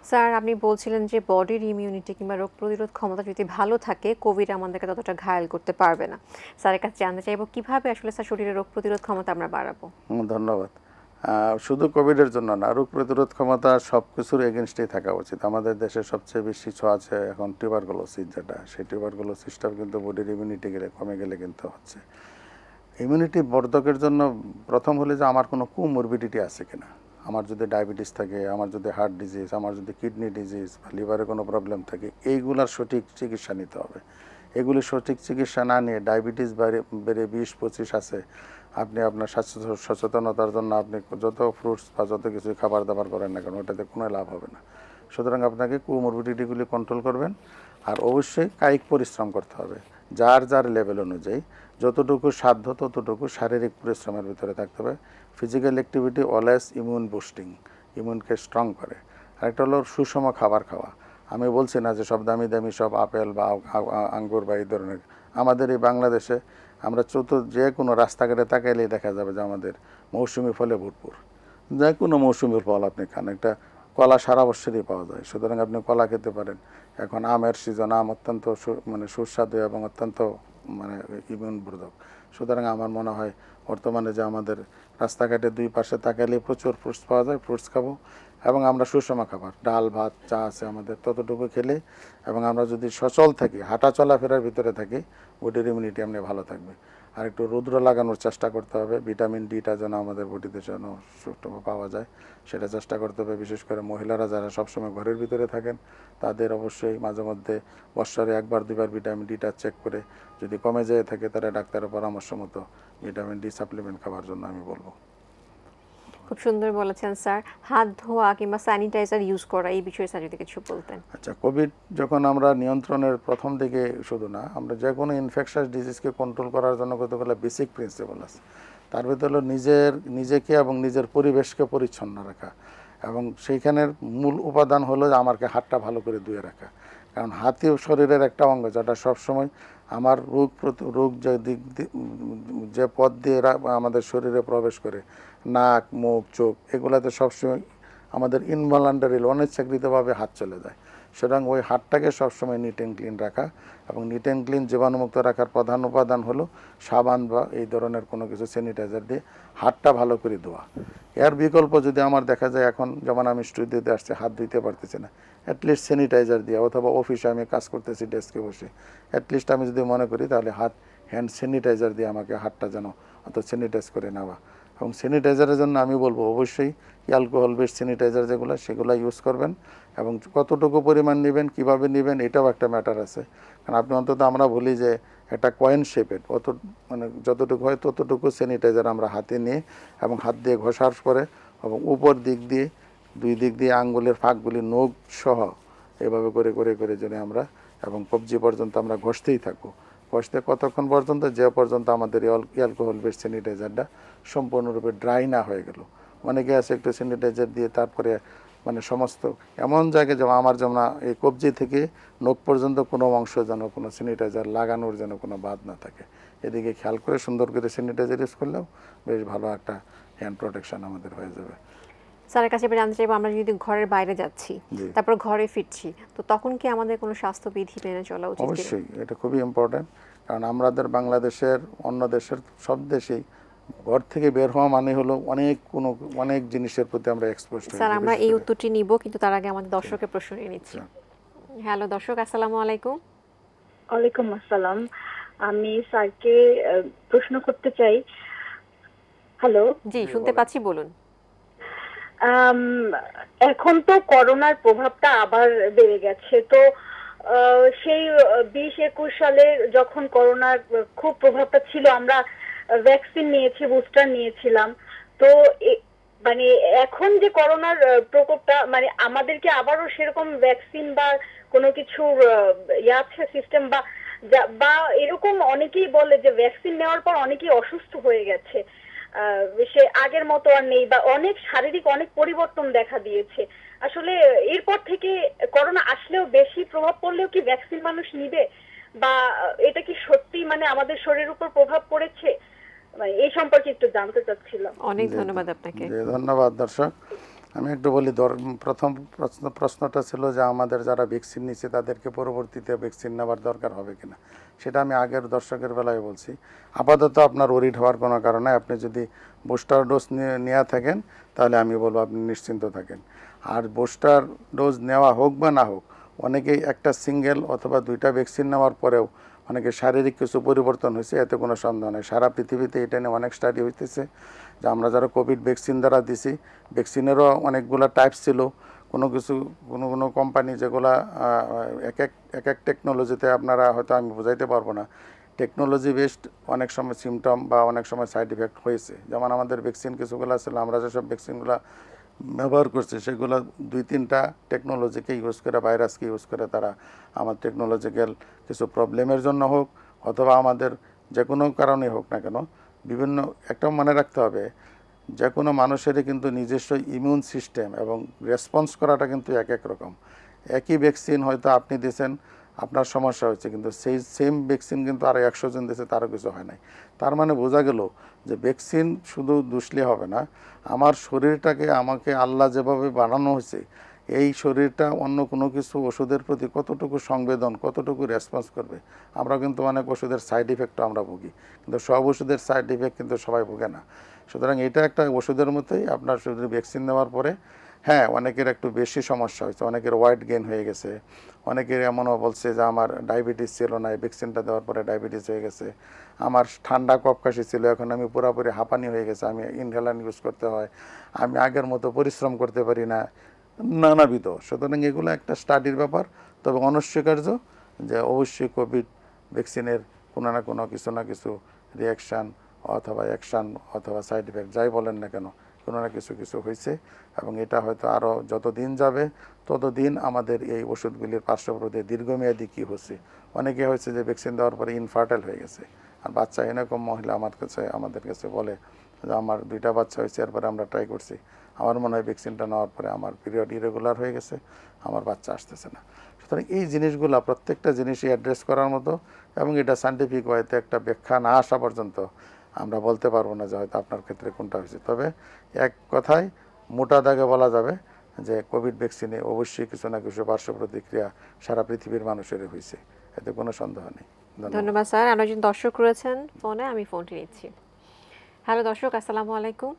স্যার, আপনি বলছিলেন যে বডির ইমিউনিটি কিংবা রোগ প্রতিরোধ ক্ষমতা যদি ভালো থাকে, কোভিড আমাদেরকে ততটা ঘায়াল করতে পারবে না। স্যারের কাছে জানতে চাইবো, কিভাবে আসলে স্যার শরীরের রোগ প্রতিরোধ ক্ষমতা আমরা বাড়াবো? ধন্যবাদ। শুধু কোভিডের জন্য না, রোগ প্রতিরোধ ক্ষমতা সব কিছুর এগেনস্টেই থাকা উচিত। আমাদের দেশে সবচেয়ে বেশি ছোঁয়াচে এখন টিউবারকুলোসিস, যেটা সেই টিউবারকুলোসিসটাও কিন্তু বডির ইমিউনিটি কমে গেলে কিন্তু হচ্ছে। ইমিউনিটি বর্ধকের জন্য প্রথম হলে যে আমার কোনো কোমরবিডিটি আছে কিনা, আমার যদি ডায়াবেটিস থাকে, আমার যদি হার্ট ডিজিজ, আমার যদি কিডনি ডিজিজ বা লিভারে কোনো প্রবলেম থাকে, এইগুলার সঠিক চিকিৎসা নিতে হবে। এগুলি সঠিক চিকিৎসা না নিয়ে ডায়াবেটিস বেড়ে 20-25 আছে, আপনি আপনার স্বাস্থ্য সচেতনতার জন্য আপনি যত ফ্রুটস বা যত কিছু খাবার দাবার করেন না কেন, ওটাতে কোনো লাভ হবে না। সুতরাং আপনাকে কোমরবিডিটিগুলি কন্ট্রোল করবেন। আর অবশ্যই কায়িক পরিশ্রম করতে হবে, যার যার লেভেল অনুযায়ী যতটুকু সাধ্য ততটুকু শারীরিক পরিশ্রমের ভিতরে থাকতে হবে। Physical activity always immune boosting, ইমিউনকে স্ট্রং করে। আরেকটা হলো সুষম খাবার খাওয়া। আমি বলছি না যে সব দামি দামি সব আপেল বা আঙ্গুর বা এই ধরনের। আমাদের এই বাংলাদেশে আমরা যে কোনো রাস্তাঘাটে তাকাইলেই দেখা যাবে যে আমাদের মৌসুমি ফলে ভরপুর। যে কোনো মৌসুমির ফল আপনি খান, একটা কলা সারা বছরই পাওয়া যায়, সুতরাং আপনি কলা খেতে পারেন। এখন আমের সিজন, আম অত্যন্ত সুস্বাদু এবং অত্যন্ত ইমিউন বর্ধক। সুতরাং আমার মনে হয় বর্তমানে যে আমাদের রাস্তাঘাটে 2 পাশে তাকাইলে প্রচুর ফ্রুটস পাওয়া যায়, ফ্রুটস খাবো। এবং আমরা সুষম খাবার, ডাল ভাত চা আছে আমাদের, ততটুকু খেলে এবং আমরা যদি সচল থাকি, হাঁটা চলাফেরার ভিতরে থাকি, বডির ইমিউনিটি এমনি ভালো থাকবে। আর একটু রৌদ্র লাগানোর চেষ্টা করতে হবে, ভিটামিন ডিটা যেন আমাদের বডিতে যেন পাওয়া যায়, সেটা চেষ্টা করতে হবে। বিশেষ করে মহিলারা যারা সবসময় ঘরের ভিতরে থাকেন, তাদের অবশ্যই মাঝে মধ্যে বৎসরে 1-2বার ভিটামিন ডিটা চেক করে যদি কমে যেয়ে থাকে, তারা ডাক্তারের পরামর্শ মতো ভিটামিন ডি সাপ্লিমেন্ট খাওয়ার জন্য আমি বলবো। খুব সুন্দর বলেছেন স্যার। হাত ধোয়া কিংবা স্যানিটাইজার ইউজ করা, এই বিষয়ে স্যার যদি কিছু বলতেন। আচ্ছা, কোভিড যখন আমরা নিয়ন্ত্রণের প্রথম দিকে, শুধু না, আমরা যে কোনো ইনফেকশাস ডিজিজকে কন্ট্রোল করার জন্য কতগুলো বেসিক প্রিন্সিপাল আছে। তার ভিতরে হলো নিজেকে এবং নিজের পরিবেশকে পরিচ্ছন্ন রাখা, এবং সেইখানের মূল উপাদান হলো যে আমাকে হাতটা ভালো করে ধুয়ে রাখা। কারণ হাতই শরীরের একটা অঙ্গ যেটা সবসময় আমার রোগ যে পথ দিয়ে আমাদের শরীরে প্রবেশ করে, নাক, মুখ, চোখ, এগুলাতে সবসময় আমাদের ইনভলন্টারি অনিচ্ছাকৃতভাবে হাত চলে যায়। সুতরাং ওই হাতটাকে সবসময় নিট অ্যান্ড ক্লিন রাখা, এবং নিট অ্যান্ড ক্লিন জীবাণুমুক্ত রাখার প্রধান উপাদান হলো সাবান বা এই ধরনের কোনো কিছু স্যানিটাইজার দিয়ে হাতটা ভালো করে ধোয়া। এর বিকল্প যদি আমার দেখা যায়, এখন যেমন আমি স্টুডিওতে আসছি, হাত ধুইতে পারতেছি না, অ্যাটলিস্ট স্যানিটাইজার দিয়ে, অথবা অফিসে আমি কাজ করতেছি ডেস্কে বসে, অ্যাটলিস্ট আমি যদি মনে করি তাহলে হ্যান্ড স্যানিটাইজার দিয়ে আমাকে হাতটা যেন অত স্যানিটাইজ করে নেওয়া। এবং স্যানিটাইজারের জন্য আমি বলবো অবশ্যই অ্যালকোহল বেস স্যানিটাইজার যেগুলো, সেগুলো ইউজ করবেন। এবং কতটুকু পরিমাণ নেবেন, কিভাবে নেবেন, এটাও একটা ম্যাটার আছে। কারণ আপনি অন্তত আমরা বলি যে একটা কয়েন শেপের মানে যতটুকু হয় ততটুকু স্যানিটাইজার আমরা হাতে নিয়ে এবং হাত দিয়ে ঘষার পরে এবং উপর দিক দিয়ে দুই দিক দিয়ে আঙ্গুলের ফাঁকগুলি নখ সহ এভাবে করে করে করে যেন আমরা এবং কবজি পর্যন্ত আমরা ঘষতেই থাকবো। ঘষতে কতক্ষণ পর্যন্ত, যে পর্যন্ত আমাদের অ্যালকোহল বেস স্যানিটাইজারটা সম্পূর্ণরূপে ড্রাই না হয়ে গেল। অনেকে আছে একটু স্যানিটাইজার দিয়ে তারপরে মানে সমস্ত এমন জায়গায়, যেমন আমার যেমন এই কবজি থেকে নখ পর্যন্ত কোনো অংশ যেন কোনো স্যানিটাইজার লাগানোর যেন কোনো বাদ না থাকে, এদিকে খেয়াল করে সুন্দর করে স্যানিটাইজার ইউজ করলেও বেশ ভালো একটা হ্যান্ড প্রোটেকশন আমাদের হয়ে যাবে। স্যারের কাছে এবার জানতে চাইবো, আমরা যদি ঘরের বাইরে যাচ্ছি, তারপর ঘরে ফিরছি, তো তখন কি আমাদের কোনো স্বাস্থ্যবিধি মেনে চলা উচিত? অবশ্যই, এটা খুবই ইম্পর্টেন্ট। কারণ আমাদের বাংলাদেশের, অন্য দেশের, সব দেশেই ঘর থেকে বের হওয়া মানে হলো অনেক জিনিসের প্রতি আমরা এক্সপোজ হই। স্যার, আমরা এই উত্তরটি নিব, কিন্তু তার আগে আমাদের দর্শকের প্রশ্ন নিয়ে নিচ্ছি। হ্যালো দর্শক, আসসালামু আলাইকুম। ওয়ালাইকুম আসসালাম। আমি স্যারকে প্রশ্ন করতে চাই। হ্যালো। জি, শুনতে পাচ্ছি, বলুন। এখন তো করোনার প্রভাবটা আবার বেড়ে গেছে, তো সেই 20-21 সালে যখন করোনার খুব প্রভাবটা ছিল, আমরা ভ্যাকসিন নিয়েছি, বুস্টার নিয়েছিলাম। তো মানে এখন যে করোনার প্রকোপটা, মানে আমাদেরকে আবারও সেরকম ভ্যাকসিন বা কোনো কিছু আছে সিস্টেম, বা এরকম অনেকেই বলে যে ভ্যাকসিন নেওয়ার পর অনেকেই অসুস্থ হয়ে গেছে, সে আগের মতো আর নেই, বা অনেক শারীরিক অনেক পরিবর্তন দেখা দিয়েছে। আসলে এরপর থেকে করোনা আসলেও বেশি প্রভাব পড়লেও কি ভ্যাকসিন মানুষ নিবে, বা এটা কি সত্যি মানে আমাদের শরীরের উপর প্রভাব পড়েছে, এই সম্পর্কে একটু জানতে চাচ্ছিলাম। অনেক ধন্যবাদ আপনাকে। ধন্যবাদ দর্শক। আমি একটু বলি, প্রথম প্রশ্নটা ছিল যে আমাদের যারা ভ্যাকসিন নিচ্ছে তাদেরকে পরবর্তীতে ভ্যাকসিন নেওয়ার দরকার হবে কিনা। সেটা আমি আগের দর্শকের বেলায় বলছি। আপাতত আপনার ওরিড হওয়ার কোনো কারণে, আপনি যদি বুস্টার ডোজ নেওয়া থাকেন তাহলে আমি বলবো আপনি নিশ্চিন্ত থাকেন। আর বুস্টার ডোজ নেওয়া হোক বা না হোক, অনেকেই একটা সিঙ্গেল অথবা দুইটা ভ্যাকসিন নেওয়ার পরেও অনেকে শারীরিক কিছু পরিবর্তন হয়েছে, এতে কোনো সন্দেহ নেই। সারা পৃথিবীতে এটা নিয়ে অনেক স্টাডি হইতেছে যে আমরা যারা কোভিড ভ্যাকসিন দ্বারা দিছি, ভ্যাকসিনেরও অনেকগুলো টাইপস ছিল। কোনো কোম্পানি যেগুলা এক এক টেকনোলজিতে, আপনারা হয়তো আমি বোঝাইতে পারবো না, টেকনোলজি বেসড অনেক সময় সিমটম বা অনেক সময় সাইড ইফেক্ট হয়েছে। যেমন আমাদের ভ্যাকসিন কিছুগুলো ছিল, আমরা যেসব ভ্যাকসিনগুলো ব্যবহার করছি সেগুলো 2-3টা টেকনোলজিকে ইউজ করে, ভাইরাসকে ইউজ করে তারা আমার টেকনোলজিক্যাল কিছু প্রবলেমের জন্য হোক অথবা আমাদের যে কোনো কারণে হোক না কেন, বিভিন্ন একটা মনে রাখতে হবে, যে কোনো মানুষেরই কিন্তু নিজস্ব ইমিউন সিস্টেম এবং রেসপন্স করাটা কিন্তু এক এক রকম। একই ভ্যাকসিন হয়তো আপনি দিয়েছেন, আপনার সমস্যা হচ্ছে, কিন্তু সেই সেম ভ্যাকসিন কিন্তু আরও 100 জন দিয়েছে, তারও কিছু হয় নাই। তার মানে বোঝা গেল যে ভ্যাকসিন শুধু দুষলে হবে না, আমার শরীরটাকে আমাকে আল্লাহ যেভাবে বানানো হয়েছে, এই শরীরটা অন্য কোনো কিছু ওষুধের প্রতি কতটুকু সংবেদন, কতটুকু রেসপন্স করবে। আমরা কিন্তু অনেক ওষুধের সাইড ইফেক্টও আমরা ভুগি, কিন্তু সব ওষুধের সাইড ইফেক্ট কিন্তু সবাই ভুগে না। সুতরাং এটা একটা ওষুধের মতোই, আপনার শরীরে ভ্যাকসিন নেওয়ার পরে হ্যাঁ অনেকের একটু বেশি সমস্যা হয়েছে, অনেকের ওয়েট গেইন হয়ে গেছে, অনেকের এমনও বলছে যে আমার ডায়াবেটিস ছিল না, এই ভ্যাকসিনটা দেওয়ার পরে ডায়াবেটিস হয়ে গেছে, আমার ঠান্ডা কফ কাশি ছিল, এখন আমি পুরোপুরি হাঁপানি হয়ে গেছে, আমি ইনহেলার ইউজ করতে হয়, আমি আগের মতো পরিশ্রম করতে পারি না, নানাবিধ। সুতরাং এগুলো একটা স্টাডির ব্যাপার। তবে অনস্বীকার্য যে অবশ্যই কোভিড ভ্যাকসিনের কোনো না কিছু রিয়াকশান অথবা অ্যাকশান অথবা সাইড ইফেক্ট যাই বলেন না কেন, কোনো না কিছু হয়েছে। এবং এটা হয়তো আরও যত দিন যাবে ততদিন আমাদের এই ওষুধগুলির পার্শ্বপ্রতি দীর্ঘমেয়াদী কী হচ্ছে, অনেকে হয়েছে যে ভ্যাকসিন দেওয়ার পরে ইনফার্টাইল হয়ে গেছে। আর বাচ্চা এরকম মহিলা আমাদের কাছে বলে যে আমার 2টা বাচ্চা হয়েছে, এরপরে আমরা ট্রাই করছি, আমার মনে হয় ভ্যাকসিনটা নেওয়ার পরে আমার পিরিয়ড ইরেগুলার হয়ে গেছে, আমার বাচ্চা আসতেছে না। সুতরাং এই জিনিসগুলো প্রত্যেকটা জিনিসই অ্যাড্রেস করার মতো, এবং এটা সায়েন্টিফিক ওয়েতে একটা ব্যাখ্যা না আসা পর্যন্ত আমরা বলতে পারবো না যে হয়তো আপনার ক্ষেত্রে কোনটা হয়েছে। তবে এক কথায় মোটা দাগে বলা যাবে যে কোভিড ভ্যাকসিনে অবশ্যই কিছু না কিছু পার্শ্ব প্রতিক্রিয়া সারা পৃথিবীর মানুষের হয়েছে, এতে কোনো সন্দেহ নেই। ধন্যবাদ স্যার। আর একজন দর্শক রয়েছেন ফোনে, আমি ফোনটি নিচ্ছি। হ্যালো দর্শক, আসসালামু আলাইকুম।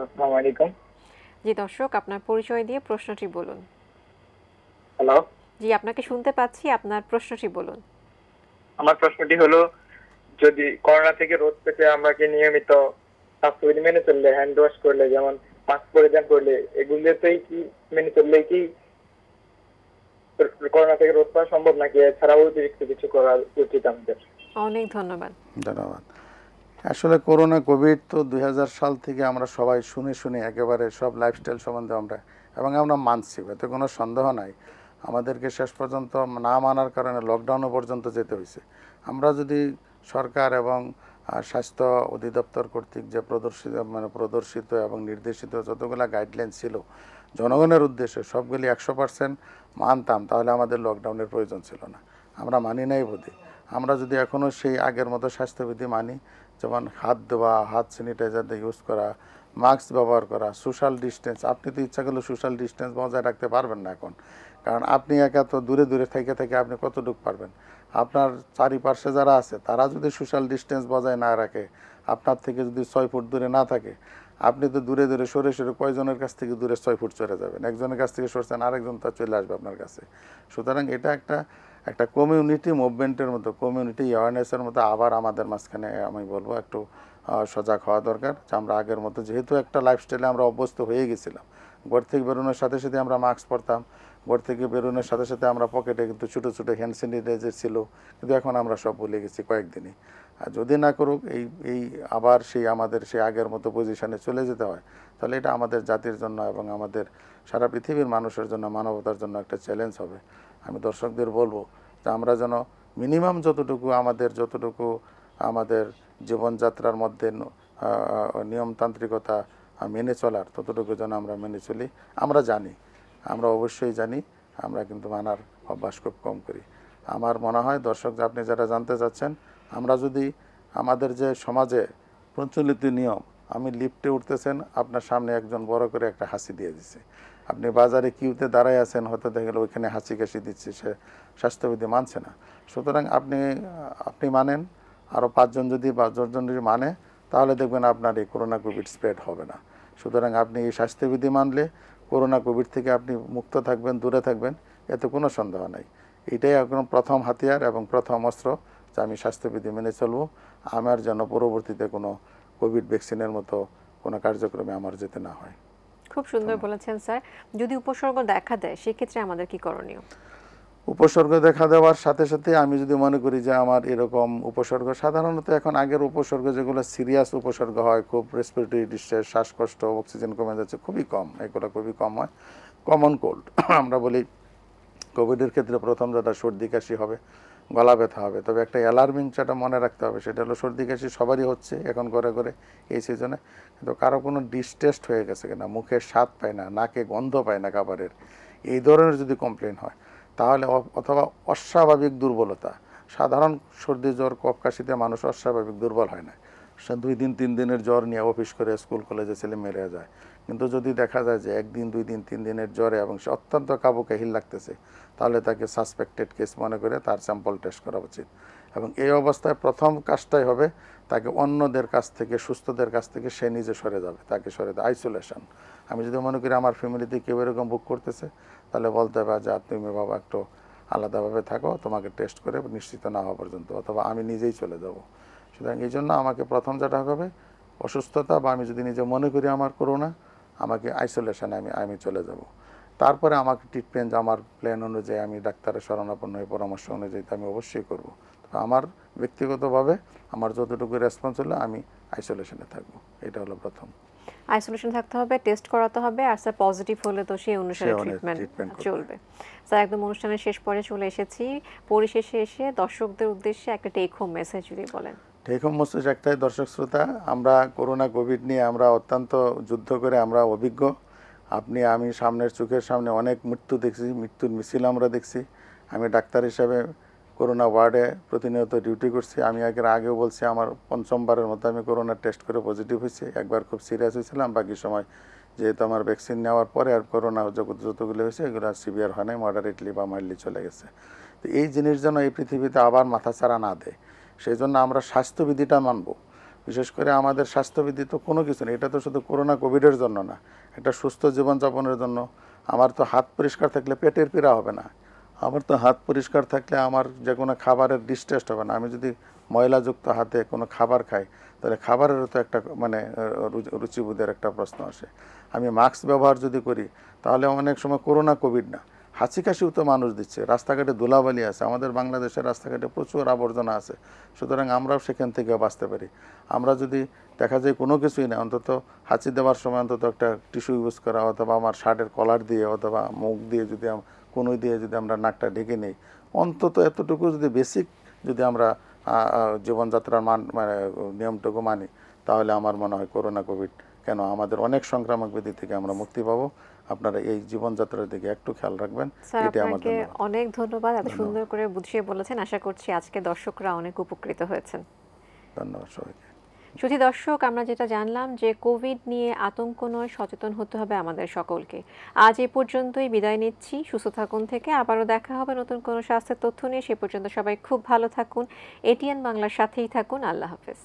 আসসালামু আলাইকুম। জি দর্শক, আপনার পরিচয় দিয়ে প্রশ্নটি বলুন। হ্যালো, জি আপনাকে শুনতে পাচ্ছি, আপনার প্রশ্নটি বলুন। আমার প্রশ্নটি হলো, যদি করোনা থেকে রোধ পেতে আমরা কি নিয়মিত স্বাস্থ্যবিধি মেনে চললে, হ্যান্ড ওয়াশ করলে, যেমন মাস্ক পরিধান করলে, এগুলোতেই কি মেনে চললে কি করোনা থেকে রোধ পাওয়া সম্ভব, নাকি এছাড়াও অতিরিক্ত কিছু করা উচিত আমাদের? অনেক ধন্যবাদ। ধন্যবাদ। আসলে করোনা কোভিড তো 2000 সাল থেকে আমরা সবাই শুনে শুনে একেবারে সব লাইফস্টাইল সম্বন্ধে আমরা মানছি, এতে কোনো সন্দেহ নাই। আমাদেরকে শেষ পর্যন্ত না মানার কারণে লকডাউনও পর্যন্ত যেতে হয়েছে। আমরা যদি সরকার এবং স্বাস্থ্য অধিদপ্তর কর্তৃক যে প্রদর্শিত এবং নির্দেশিত যতগুলো গাইডলাইন ছিল জনগণের উদ্দেশ্যে সবগুলি 100% মানতাম, তাহলে আমাদের লকডাউনের প্রয়োজন ছিল না। আমরা মানি নাই বোধে। আমরা যদি এখনও সেই আগের মতো স্বাস্থ্যবিধি মানি, যেমন হাত ধোয়া, হাত স্যানিটাইজার দিয়ে ইউজ করা, মাস্ক ব্যবহার করা, সোশ্যাল ডিস্টেন্স, আপনি তো ইচ্ছা করলে সোশ্যাল ডিস্টেন্স বজায় রাখতে পারবেন না এখন, কারণ আপনি একা তো দূরে দূরে থেকে থেকে আপনি কতটুকু পারবেন। আপনার চারিপাশে যারা আছে তারা যদি সোশ্যাল ডিস্টেন্স বজায় না রাখে, আপনার থেকে যদি 6 ফুট দূরে না থাকে, আপনি তো দূরে দূরে সরে সরে কয়জনের কাছ থেকে দূরে 6 ফুট চলে যাবেন, একজনের কাছ থেকে সরছেন আরেকজন তা চলে আসবে আপনার কাছে। সুতরাং এটা একটা কমিউনিটি মুভমেন্টের মতো, কমিউনিটি অ্যাওয়ারনেসের মতো আবার আমাদের মাঝখানে আমি বলবো একটু সজাগ হওয়া দরকার। যে আমরা আগের মতো, যেহেতু একটা লাইফস্টাইলে আমরা অভ্যস্ত হয়ে গেছিলাম, ঘর থেকে বেরোনোর সাথে সাথে আমরা মাস্ক পরতাম, ঘর থেকে বেরোনোর সাথে সাথে আমরা পকেটে কিন্তু ছোটো ছোটো হ্যান্ড স্যানিটাইজার ছিল, কিন্তু এখন আমরা সব ভুলে গেছি কয়েকদিনই। আর যদি না করুক এই আবার আমাদের সেই আগের মতো পজিশনে চলে যেতে হয়, তাহলে এটা আমাদের জাতির জন্য এবং আমাদের সারা পৃথিবীর মানুষের জন্য, মানবতার জন্য একটা চ্যালেঞ্জ হবে। আমি দর্শকদের বলবো যে আমরা যেন মিনিমাম যতটুকু আমাদের জীবনযাত্রার মধ্যে নিয়মতান্ত্রিকতা মেনে চলার, ততটুকু যেন আমরা মেনে চলি। আমরা অবশ্যই জানি, আমরা কিন্তু মানার অভ্যাস খুব কম করি। আমার মনে হয় দর্শক, আপনি যারা জানতে চাচ্ছেন, আমরা যদি আমাদের যে সমাজে প্রচলিত নিয়ম, আমি লিফটে উঠতেছেন, আপনার সামনে একজন বড় করে একটা হাসি দিয়ে দিচ্ছে, আপনি বাজারে কিউতে দাঁড়ায় আছেন, হয়তো দেখা গেল ওইখানে হাসি কাশি দিচ্ছে, সে স্বাস্থ্যবিধি মানছে না। সুতরাং আপনি মানেন, আরও 5 জন যদি বা 10 জন যদি মানে, তাহলে দেখবেন আপনার এই করোনা কোভিড স্প্রেড হবে না। সুতরাং আপনি এই স্বাস্থ্যবিধি মানলে করোনা কোভিড থেকে আপনি মুক্ত থাকবেন, দূরে থাকবেন, এতে কোনো সন্দেহ নাই। এটাই এখন প্রথম হাতিয়ার এবং প্রথম অস্ত্র, যে আমি স্বাস্থ্যবিধি মেনে চলবো, আমার যেন পরবর্তীতে কোনো কোভিড ভ্যাকসিনের মতো কোনো কার্যক্রমে আমার যেতে না হয়। খুব সুন্দর বলেছেন স্যার। যদি উপসর্গ দেখা দেয়, সেক্ষেত্রে আমাদের কি করণীয়? উপসর্গ দেখা দেওয়ার সাথে সাথে আমি যদি মনে করি যে আমার এরকম উপসর্গ, সাধারণত এখন আগের উপসর্গ যেগুলো সিরিয়াস উপসর্গ হয়, খুব রেসপিরেটরি ডিস্ট্রেস, শ্বাসকষ্ট, অক্সিজেন কমে যাচ্ছে, খুবই কম, এগুলো খুবই কম হয়। কমন কোল্ড আমরা বলি, কোভিডের ক্ষেত্রে প্রথম যেটা সর্দি কাশি হবে, গলা ব্যথা হবে। তবে একটা অ্যালার্মিং যেটা মনে রাখতে হবে, সেটা হলো সর্দি কাশি সবারই হচ্ছে এখন করে করে এই সিজনে, কিন্তু কারো কোনো ডিস্টেস্ট হয়ে গেছে কিনা, মুখে স্বাদ পায় না, নাকে গন্ধ পায় না খাবারের, এই ধরনের যদি কমপ্লেন হয়, তাহলে অথবা অস্বাভাবিক দুর্বলতা, সাধারণ সর্দি জ্বর কফ কাশিতে মানুষ অস্বাভাবিক দুর্বল হয় না, সে 2 দিন 3 দিনের জ্বর নিয়ে অফিস করে স্কুল কলেজে ছেলে মেরে যায়। কিন্তু যদি দেখা যায় যে 1 দিন 2 দিন 3 দিনের জ্বরে এবং সে অত্যন্ত কাবুকাহিল লাগতেছে, তাহলে তাকে সাসপেক্টেড কেস মনে করে তার স্যাম্পল টেস্ট করা উচিত। এবং এই অবস্থায় প্রথম কাজটাই হবে, তাকে অন্যদের কাছ থেকে, সুস্থদের কাছ থেকে সে নিজে সরে যাবে, তাকে সরে দেয়, আইসোলেশন। আমি যদি মনে করি আমার ফ্যামিলিতে কেউ এরকম বুক করতেছে, তাহলে বলতে হবে যে তুমি বাবা একটু আলাদাভাবে থাকো, তোমাকে টেস্ট করে নিশ্চিত না হওয়া পর্যন্ত, অথবা আমি নিজেই চলে যাব। সুতরাং এই জন্য আমাকে প্রথম যেটা হবে, অসুস্থতা বা আমি যদি নিজে মনে করি আমার করোনা, আমাকে আইসোলেশনে আমি চলে যাব। তারপরে আমাকে ট্রিটমেন্ট আমার প্ল্যান অনুযায়ী, আমি ডাক্তারের শরণাপন্ন হয়ে পরামর্শ অনুযায়ী আমি অবশ্যই করব। তবে আমার ব্যক্তিগতভাবে আমার যতটুকু রেসপন্স হলো, আমি আইসোলেশনে থাকব, এটা হলো প্রথম। আইসোলেশন থাকতে হবে, টেস্ট করাতে হবে, আর স্যার পজিটিভ হলে তো সেই অনুসারে ট্রিটমেন্ট চলবে। স্যার একদম অনুষ্ঠানের শেষ পর্যায়ে চলে এসেছি, পরিশেষে এসে দর্শকদের উদ্দেশ্যে একটা টেক হোম মেসেজ যদি বলেন। টেক হোম মেসেজ একটাই, দর্শক শ্রোতা, আমরা করোনা কোভিড নিয়ে আমরা অত্যন্ত যুদ্ধ করে আমরা অভিজ্ঞ। আপনি আমি সামনের চোখের সামনে অনেক মৃত্যু দেখছি, মৃত্যুর মিছিল আমরা দেখছি। আমি ডাক্তার হিসাবে করোনা ওয়ার্ডে প্রতিনিয়ত ডিউটি করছি। আমি আগেও বলছি, আমার পঞ্চমবারের মতো আমি করোনা টেস্ট করে পজিটিভ হয়েছি। একবার খুব সিরিয়াস হয়েছিলাম, বাকি সময় যেহেতু আমার ভ্যাকসিন নেওয়ার পরে আর করোনা যতগুলো হয়েছে এগুলো আর সিভিয়ার হয় নাই, মডারেটলি বা মাইল্ডলি চলে গেছে। তো এই জিনিস যেন এই পৃথিবীতে আবার মাথাচাড়া না দেয়, সেই জন্য আমরা স্বাস্থ্যবিধিটা মানব। বিশেষ করে আমাদের স্বাস্থ্যবিধি তো কোনো কিছু নেই, এটা তো শুধু করোনা কোভিডের জন্য না, এটা সুস্থ জীবনযাপনের জন্য। আমার তো হাত পরিষ্কার থাকলে পেটের পীড়া হবে না, আমার তো হাত পরিষ্কার থাকলে আমার যে কোনো খাবারের ডিস্টেস্ট হবে না। আমি যদি ময়লাযুক্ত হাতে কোনো খাবার খাই তাহলে খাবারেরও তো একটা মানে রুচিবোধের একটা প্রশ্ন আসে। আমি মাস্ক ব্যবহার যদি করি তাহলে অনেক সময় করোনা কোভিড না, হাঁচি কাশিও তো মানুষ দিচ্ছে। রাস্তাঘাটে ধুলাবালি আছে, আমাদের বাংলাদেশের রাস্তাঘাটে প্রচুর আবর্জনা আছে, সুতরাং আমরাও সেখান থেকে বাঁচতে পারি। আমরা যদি দেখা যায় কোনো কিছুই না, অন্তত হাঁচি দেওয়ার সময় অন্তত একটা টিস্যু ইউজ করা, অথবা আমার শার্টের কলার দিয়ে অথবা মুখ দিয়ে যদি কোনো দিয়ে যদি আমরা নাকটা ঢেকে নিই, অন্তত এতটুকু যদি বেসিক যদি আমরা জীবনযাত্রার মানে নিয়মটুকু মানি, তাহলে আমার মনে হয় করোনা কোভিড কেন আমাদের অনেক সংক্রামক ব্যাধি থেকে আমরা মুক্তি পাবো। আপনারা এই জীবনযাত্রার দিকে একটু খেয়াল রাখবেন। স্যার, এটা আমার আপনাকে ধন্যবাদ। অনেক ধন্যবাদ, এত সুন্দর করে বুঝিয়ে বলেছেন। আশা করছি আজকে দর্শকরা অনেক উপকৃত হয়েছেন। ধন্যবাদ সবাইকে। শুধু দর্শক, আমরা যেটা জানলাম যে কোভিড নিয়ে আতঙ্ক নয়, সচেতন হতে হবে আমাদের সকলকে। আজ এই পর্যন্তই বিদায় নিচ্ছি, সুস্থ থাকুন থেকে আবারও দেখা হবে নতুন কোনো স্বাস্থ্যের তথ্য নিয়ে। সে পর্যন্ত সবাই খুব ভালো থাকুন, এটিএন বাংলার সাথেই থাকুন। আল্লাহ হাফেজ।